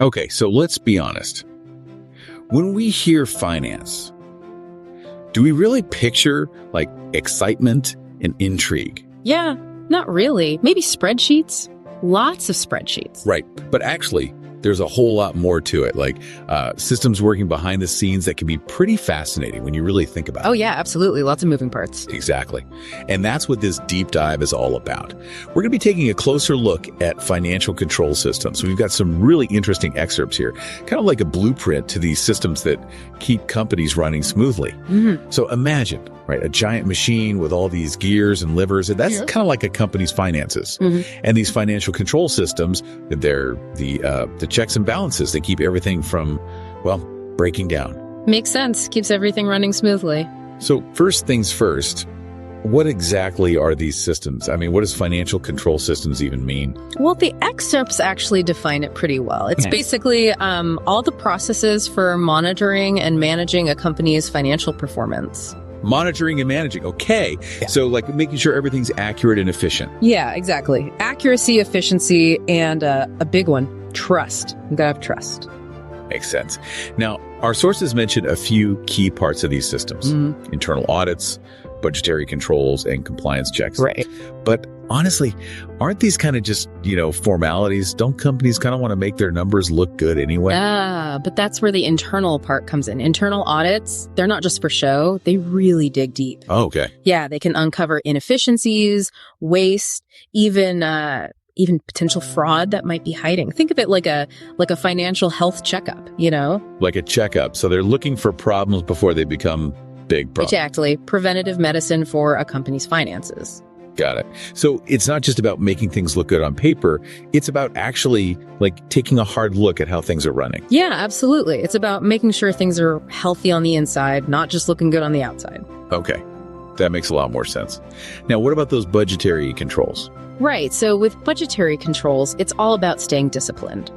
Okay, so let's be honest. When we hear finance, do we really picture like excitement and intrigue? Yeah, not really. Maybe spreadsheets. Lots of spreadsheets. Right. But actually, there's a whole lot more to it, like systems working behind the scenes that can be pretty fascinating when you really think about it. Oh, yeah, absolutely. Lots of moving parts. Exactly. And that's what this deep dive is all about. We're going to be taking a closer look at financial control systems. We've got some really interesting excerpts here, kind of like a blueprint to these systems that keep companies running smoothly. Mm-hmm. So imagine, right, a giant machine with all these gears and levers. And that's kind of like a company's finances. Mm-hmm. And these financial control systems, they're the checks and balances that keep everything from, well, breaking down. Makes sense. Keeps everything running smoothly. So first things first, what exactly are these systems? I mean, what does financial control systems even mean? Well, the excerpts actually define it pretty well. It's basically all the processes for monitoring and managing a company's financial performance. Monitoring and managing. Okay. Yeah. So like making sure everything's accurate and efficient. Yeah, exactly. Accuracy, efficiency, and a big one, trust. You gotta have trust. Makes sense. Now, our sources mentioned a few key parts of these systems. Mm-hmm. Internal audits, budgetary controls, and compliance checks. Right. But honestly, aren't these kind of just, formalities? Don't companies kind of want to make their numbers look good anyway? But that's where the internal part comes in. Internal audits, they're not just for show. They really dig deep. Oh, okay. Yeah, they can uncover inefficiencies, waste, even potential fraud that might be hiding. Think of it like a financial health checkup, Like a checkup. So they're looking for problems before they become big problems. Exactly. Preventative medicine for a company's finances. Got it. So it's not just about making things look good on paper. It's about actually taking a hard look at how things are running. Yeah, absolutely. It's about making sure things are healthy on the inside, not just looking good on the outside. Okay. That makes a lot more sense. Now, what about those budgetary controls? Right. So with budgetary controls, it's all about staying disciplined.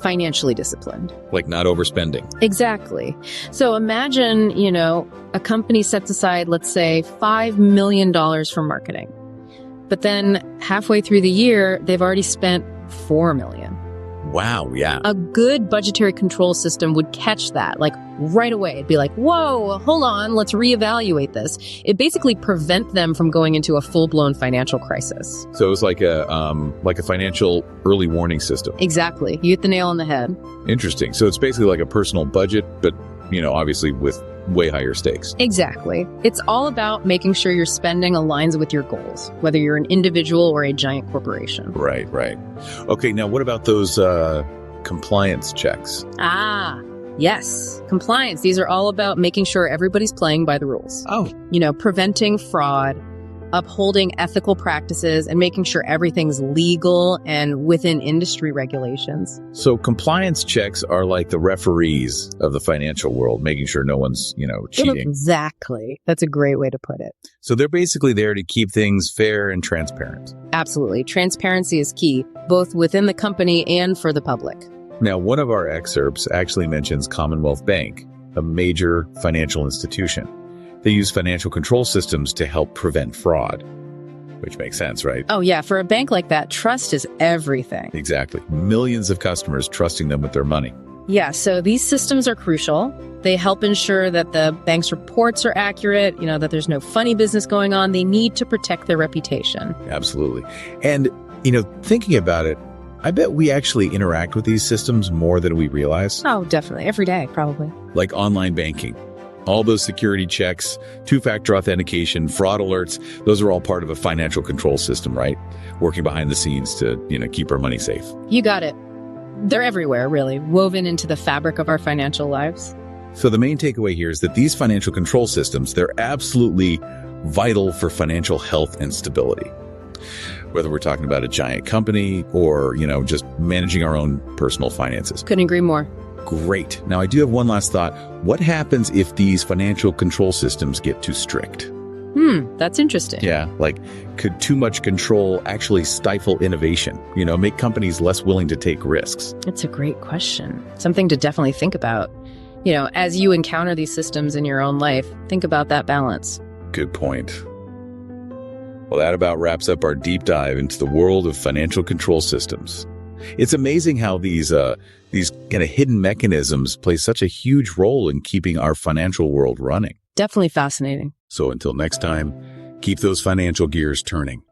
Financially disciplined. Like not overspending. Exactly. So imagine, a company sets aside, let's say, $5 million for marketing. But then halfway through the year, they've already spent $4 million. Wow, yeah. A good budgetary control system would catch that, right away. It'd be like, whoa, hold on, let's reevaluate this. It basically prevent them from going into a full-blown financial crisis. So it's like a financial early warning system. Exactly. You hit the nail on the head. Interesting. So it's basically like a personal budget, but, obviously with way higher stakes. Exactly. It's all about making sure your spending aligns with your goals, whether you're an individual or a giant corporation. Right. Okay, now what about those compliance checks? Yes. Compliance. These are all about making sure everybody's playing by the rules. Oh. Preventing fraud, upholding ethical practices, and making sure everything's legal and within industry regulations. So compliance checks are like the referees of the financial world, making sure no one's, cheating. Exactly. That's a great way to put it. So they're basically there to keep things fair and transparent. Absolutely. Transparency is key, both within the company and for the public. Now, one of our excerpts actually mentions Commonwealth Bank, a major financial institution. They use financial control systems to help prevent fraud, which makes sense, right? Oh, yeah. For a bank like that, trust is everything. Exactly. Millions of customers trusting them with their money. Yeah, so these systems are crucial. They help ensure that the bank's reports are accurate, that there's no funny business going on. They need to protect their reputation. Absolutely. And, thinking about it, I bet we actually interact with these systems more than we realize. Oh, definitely. Every day, probably. Like online banking. All those security checks, two-factor authentication, fraud alerts, those are all part of a financial control system, right? Working behind the scenes to, keep our money safe. You got it. They're everywhere, really, woven into the fabric of our financial lives. So the main takeaway here is that these financial control systems, they're absolutely vital for financial health and stability. Whether we're talking about a giant company or, just managing our own personal finances. Couldn't agree more. Great. Now, I do have one last thought. What happens if these financial control systems get too strict? That's interesting. Yeah, could too much control actually stifle innovation? Make companies less willing to take risks? It's a great question. Something to definitely think about. As you encounter these systems in your own life, think about that balance. Good point. Well, that about wraps up our deep dive into the world of financial control systems. It's amazing how these kind of hidden mechanisms play such a huge role in keeping our financial world running. Definitely fascinating. So until next time, keep those financial gears turning.